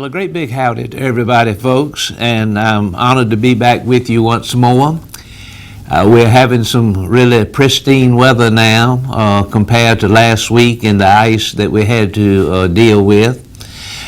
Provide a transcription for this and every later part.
Well, a great big howdy to everybody, folks, and I'm honored to be back with you once more. We're having some really pristine weather now compared to last week and the ice that we had to deal with.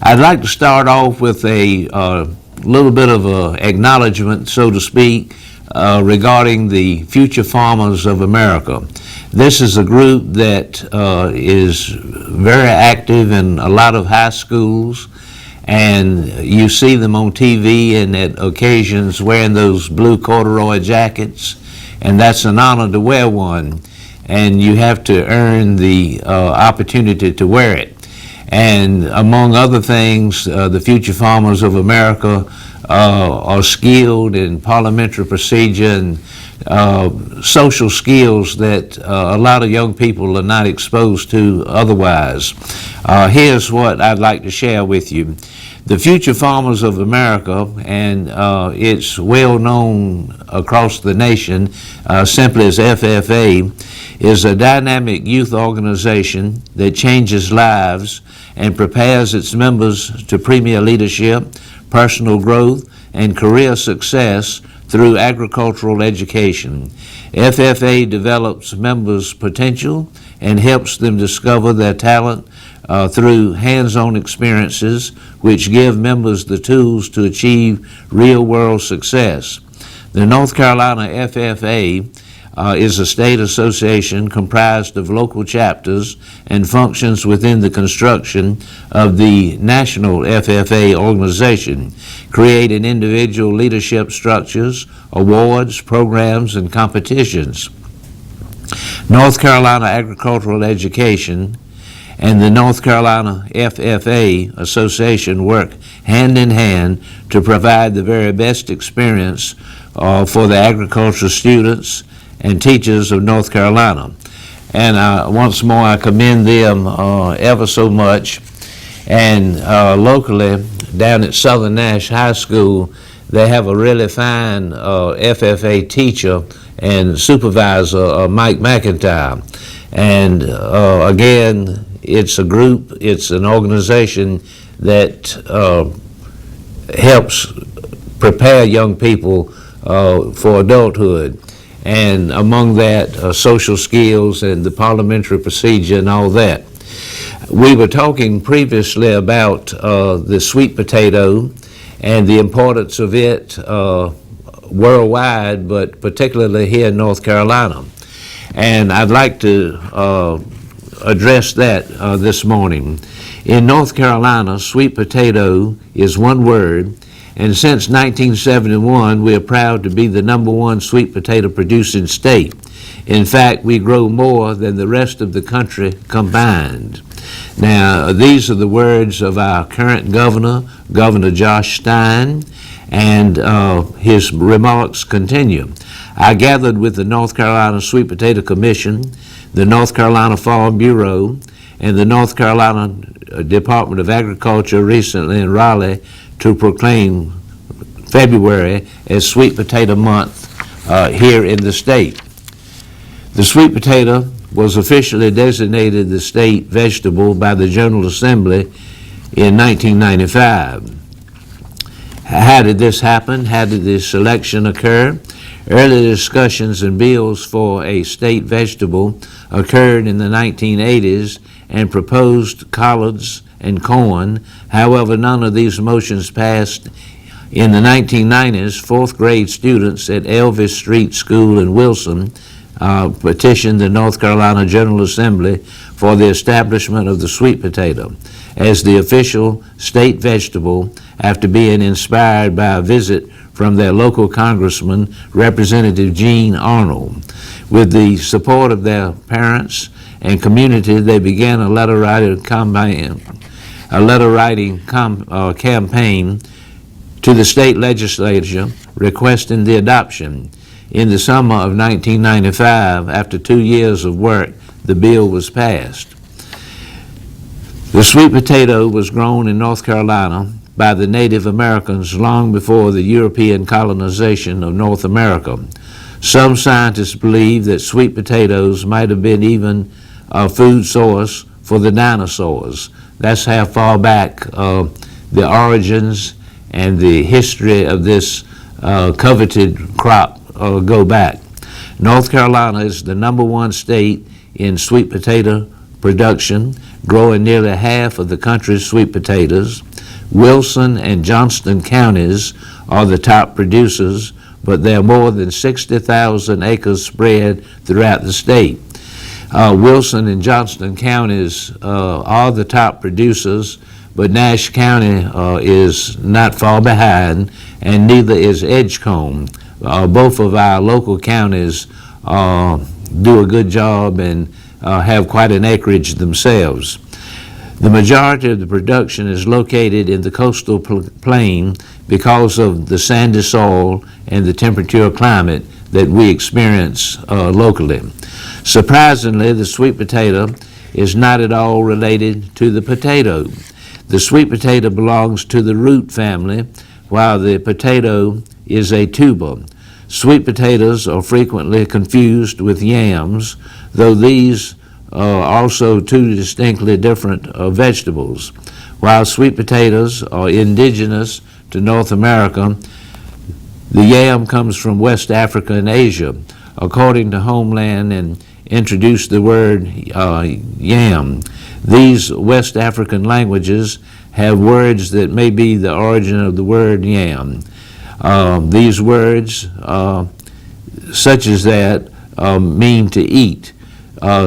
I'd like to start off with a little bit of an acknowledgement, so to speak, regarding the Future Farmers of America. This is a group that is very active in a lot of high schools, and you see them on TV and at occasions wearing those blue corduroy jackets, and that's an honor to wear one, and you have to earn the opportunity to wear it. And among other things, the Future Farmers of America are skilled in parliamentary procedure and social skills that a lot of young people are not exposed to otherwise. Here's what I'd like to share with you. The Future Farmers of America, and it's well known across the nation simply as FFA, is a dynamic youth organization that changes lives and prepares its members to premier leadership, personal growth, and career success through agricultural education. FFA develops members' potential and helps them discover their talent through hands-on experiences, which give members the tools to achieve real-world success. The North Carolina FFA is a state association comprised of local chapters and functions within the construction of the national FFA organization, creating individual leadership structures, awards, programs, and competitions. North Carolina Agricultural Education and the North Carolina FFA Association work hand in hand to provide the very best experience for the agricultural students and teachers of North Carolina. And once more, I commend them ever so much. And locally, down at Southern Nash High School, they have a really fine FFA teacher and supervisor, Mike McIntyre. And again, it's a group, it's an organization that helps prepare young people for adulthood. And among that, social skills and the parliamentary procedure and all that. We were talking previously about the sweet potato and the importance of it worldwide, but particularly here in North Carolina. And I'd like to address that this morning. In North Carolina, sweet potato is one word, and since 1971, we are proud to be the #1 sweet potato producing state. In fact, we grow more than the rest of the country combined. Now, these are the words of our current governor, Governor Josh Stein, and his remarks continue. I gathered with the North Carolina Sweet Potato Commission, the North Carolina Farm Bureau, and the North Carolina Department of Agriculture recently in Raleigh to proclaim February as Sweet Potato Month here in the state. The sweet potato was officially designated the state vegetable by the General Assembly in 1995. How did this happen? How did this selection occur? Early discussions and bills for a state vegetable occurred in the 1980s and proposed collards and corn. However, none of these motions passed. In the 1990s, fourth grade students at Elvis Street School in Wilson petitioned the North Carolina General Assembly for the establishment of the sweet potato as the official state vegetable after being inspired by a visit from their local congressman, Representative Gene Arnold. With the support of their parents and community, they began a letter writing campaign to the state legislature requesting the adoption. In the summer of 1995, after 2 years of work, the bill was passed. The sweet potato was grown in North Carolina by the Native Americans long before the European colonization of North America. Some scientists believe that sweet potatoes might have been even a food source for the dinosaurs. That's how far back the origins and the history of this coveted crop go back. North Carolina is the #1 state in sweet potato production, growing nearly half of the country's sweet potatoes. Wilson and Johnston counties are the top producers, but there are more than 60,000 acres spread throughout the state. Wilson and Johnston counties are the top producers, but Nash County is not far behind, and neither is Edgecombe. Both of our local counties do a good job and have quite an acreage themselves. The majority of the production is located in the coastal plain because of the sandy soil and the temperature climate that we experience locally. Surprisingly, the sweet potato is not at all related to the potato. The sweet potato belongs to the root family, while the potato is a tuber. Sweet potatoes are frequently confused with yams, though these are also two distinctly different vegetables. While sweet potatoes are indigenous to North America, the yam comes from West Africa and Asia. According to Homeland and introduced the word yam. These West African languages have words that may be the origin of the word yam. These words, such as that, mean to eat.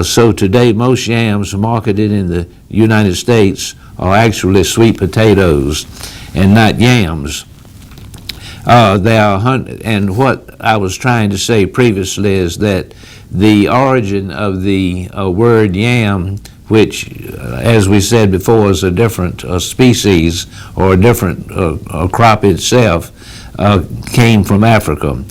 So today, most yams marketed in the United States are actually sweet potatoes and not yams. And what I was trying to say previously is that the origin of the word yam, which, as we said before, is a different species or a different crop itself, came from Africa.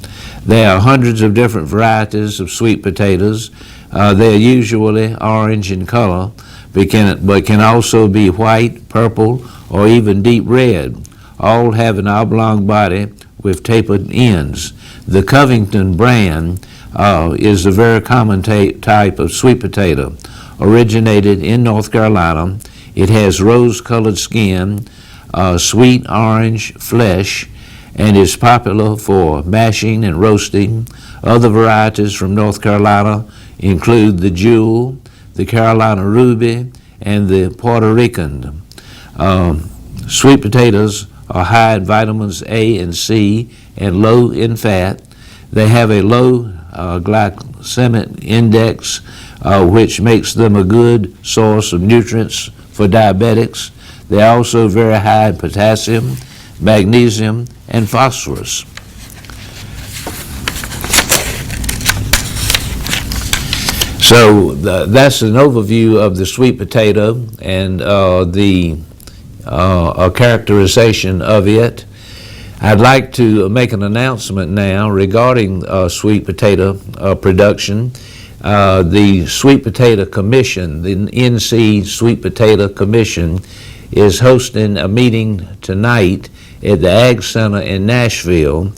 There are hundreds of different varieties of sweet potatoes. They're usually orange in color, but can also be white, purple, or even deep red. All have an oblong body with tapered ends. The Covington brand is a very common type of sweet potato. Originated in North Carolina, it has rose-colored skin, sweet orange flesh, and is popular for mashing and roasting. Other varieties from North Carolina include the Jewel, the Carolina Ruby, and the Puerto Rican. Sweet potatoes are high in vitamins A and C and low in fat. They have a low glycemic index, which makes them a good source of nutrients for diabetics. They're also very high in potassium, magnesium, and phosphorus. So that's an overview of the sweet potato and a characterization of it. I'd like to make an announcement now regarding sweet potato production. The Sweet Potato Commission, the NC Sweet Potato Commission, is hosting a meeting tonight at the Ag Center in Nashville,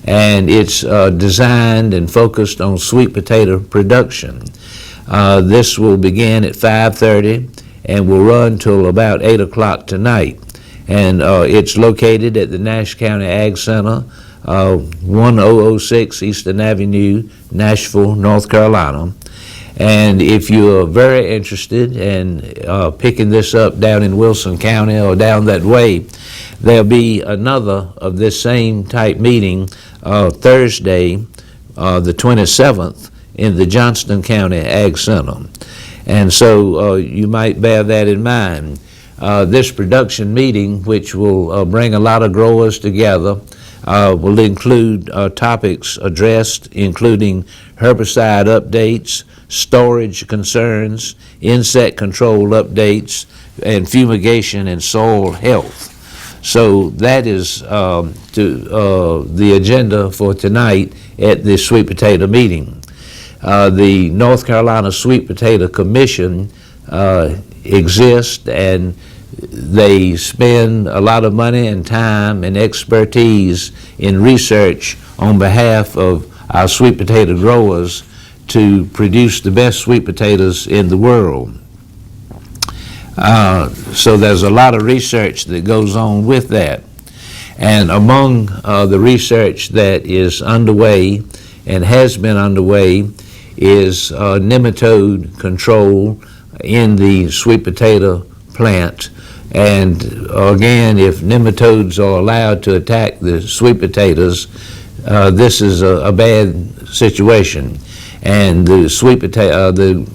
and it's designed and focused on sweet potato production. This will begin at 5:30 and will run till about 8 o'clock tonight. And it's located at the Nash County Ag Center, 1006 Eastern Avenue, Nashville, North Carolina. And if you are very interested in picking this up down in Wilson County or down that way, there'll be another of this same type meeting Thursday, the 27th, in the Johnston County Ag Center. And so you might bear that in mind. This production meeting, which will bring a lot of growers together, will include topics addressed, including herbicide updates, storage concerns, insect control updates, and fumigation and soil health. So that is the agenda for tonight at the Sweet Potato meeting. The North Carolina Sweet Potato Commission exists, and they spend a lot of money and time and expertise in research on behalf of our sweet potato growers to produce the best sweet potatoes in the world. So there's a lot of research that goes on with that. And among the research that is underway and has been underway is nematode control in the sweet potato plant. And again, if nematodes are allowed to attack the sweet potatoes, this is a bad situation. And the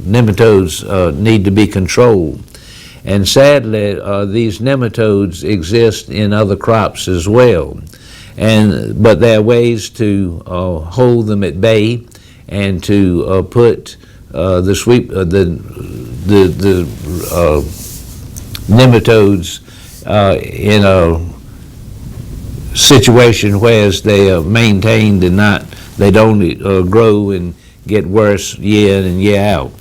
nematodes need to be controlled. And sadly, these nematodes exist in other crops as well. But there are ways to hold them at bay and to put the nematodes in a situation where they are maintained and they don't grow and get worse year in and year out.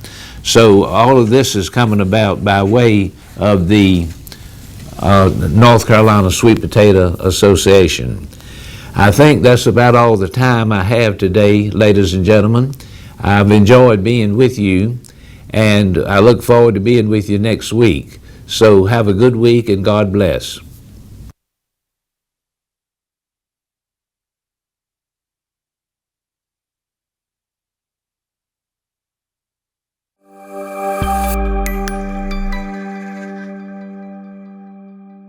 So all of this is coming about by way of the North Carolina Sweet Potato Association. I think that's about all the time I have today, ladies and gentlemen. I've enjoyed being with you, and I look forward to being with you next week. So have a good week, and God bless.